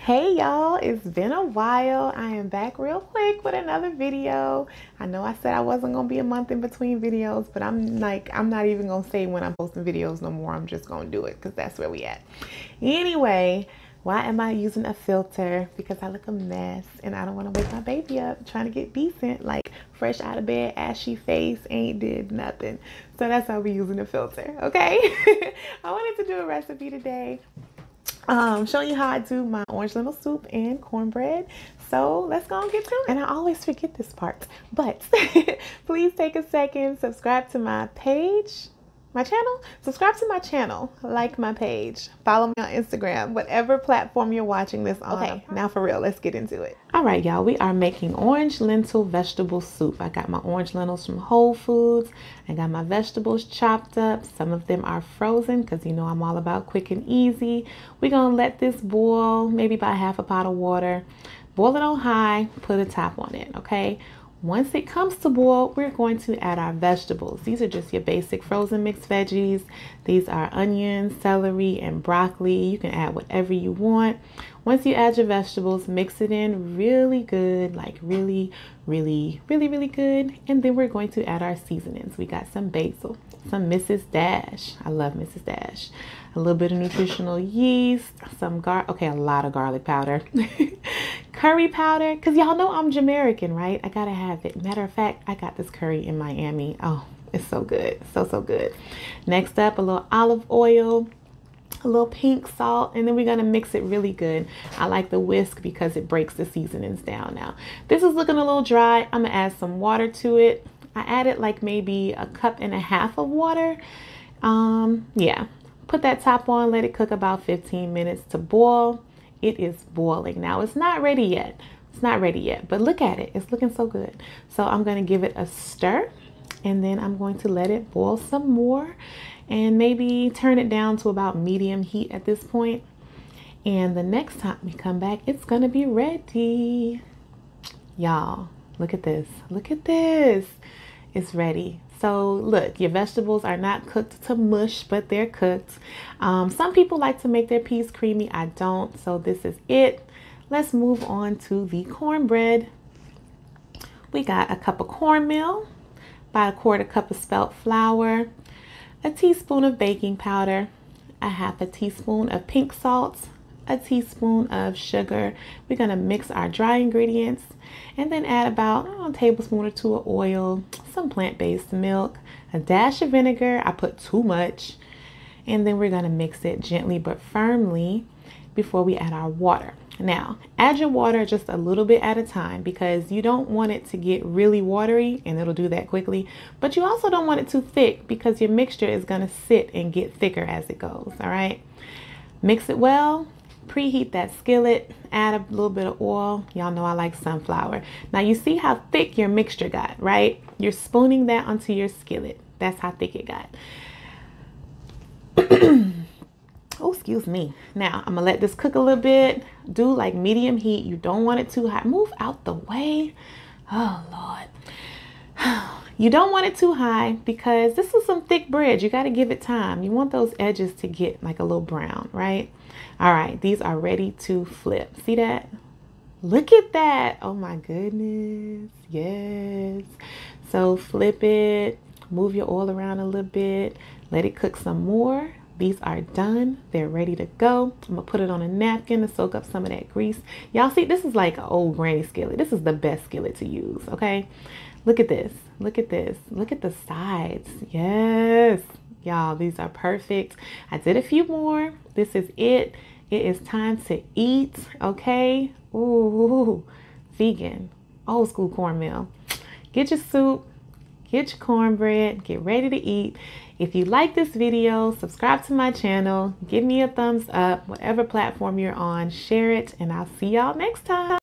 Hey y'all, it's been a while. I am back real quick with another video. I know I said I wasn't gonna be a month in between videos, but I'm not even gonna say when I'm posting videos no more. I'm just gonna do it because that's where we at. Anyway, why am I using a filter? Because I look a mess and I don't want to wake my baby up trying to get decent, like fresh out of bed, ashy face, ain't did nothing. So that's why we're using a filter, okay? I wanted to do a recipe today. Showing you how I do my orange lentil soup and cornbread. So let's go and get to it. And I always forget this part, but please take a second, subscribe to my page, my channel, subscribe to my channel, like my page, follow me on Instagram, whatever platform you're watching this on. Okay, now for real, let's get into it. All right, y'all, we are making orange lentil vegetable soup. I got my orange lentils from Whole Foods. I got my vegetables chopped up. Some of them are frozen because you know I'm all about quick and easy. We're gonna let this boil, maybe about half a pot of water. Boil it on high, put a top on it, okay? Once it comes to boil, we're going to add our vegetables. These are just your basic frozen mixed veggies. These are onions, celery, and broccoli. You can add whatever you want. Once you add your vegetables, mix it in really good, like really good. And then we're going to add our seasonings. We got some basil, some Mrs. Dash. I love Mrs. Dash. A little bit of nutritional yeast, some a lot of garlic powder, curry powder, because y'all know I'm Jamaican, right? I gotta have it. Matter of fact, I got this curry in Miami. Oh, it's so good. So good. Next up, a little olive oil, a little pink salt, and then we're gonna mix it really good. I like the whisk because it breaks the seasonings down. Now, this is looking a little dry. I'm gonna add some water to it. I added like maybe 1.5 cups of water. Yeah. Put that top on, let it cook about 15 minutes to boil. It is boiling. Now, it's not ready yet. It's not ready yet, but look at it. It's looking so good. So I'm going to give it a stir, and then I'm going to let it boil some more and maybe turn it down to about medium heat at this point. And the next time we come back, it's going to be ready. Y'all, look at this. Look at this. It's ready. So look, your vegetables are not cooked to mush, but they're cooked. Some people like to make their peas creamy. I don't. So this is it. Let's move on to the cornbread. We got a cup of cornmeal, about 1/4 cup of spelt flour, a teaspoon of baking powder, a 1/2 teaspoon of pink salt, a teaspoon of sugar. We're going to mix our dry ingredients and then add about a tablespoon or 2 of oil, some plant-based milk, a dash of vinegar. I put too much. And then we're going to mix it gently but firmly before we add our water. Now, add your water just a little bit at a time because you don't want it to get really watery, and it'll do that quickly. But you also don't want it too thick because your mixture is going to sit and get thicker as it goes. All right. Mix it well. Preheat that skillet, add a little bit of oil. Y'all know I like sunflower. Now you see how thick your mixture got, right? You're spooning that onto your skillet. That's how thick it got. Oh, excuse me. Now I'm gonna let this cook a little bit. Do like medium heat. You don't want it too hot. Move out the way. Oh Lord. You don't want it too high because this is some thick bread. You got to give it time. You want those edges to get like a little brown, right? All right, these are ready to flip. See that? Look at that. Oh my goodness. Yes. So flip it, move your oil around a little bit, let it cook some more. These are done. They're ready to go. I'm gonna put it on a napkin to soak up some of that grease. Y'all see, this is like an old granny skillet. This is the best skillet to use, okay? Look at this. Look at this. Look at the sides. Yes. Y'all, these are perfect. I did a few more. This is it. It is time to eat, okay? Ooh, vegan, old school cornmeal. Get your soup, get your cornbread, get ready to eat. If you like this video, subscribe to my channel, give me a thumbs up, whatever platform you're on, share it, and I'll see y'all next time.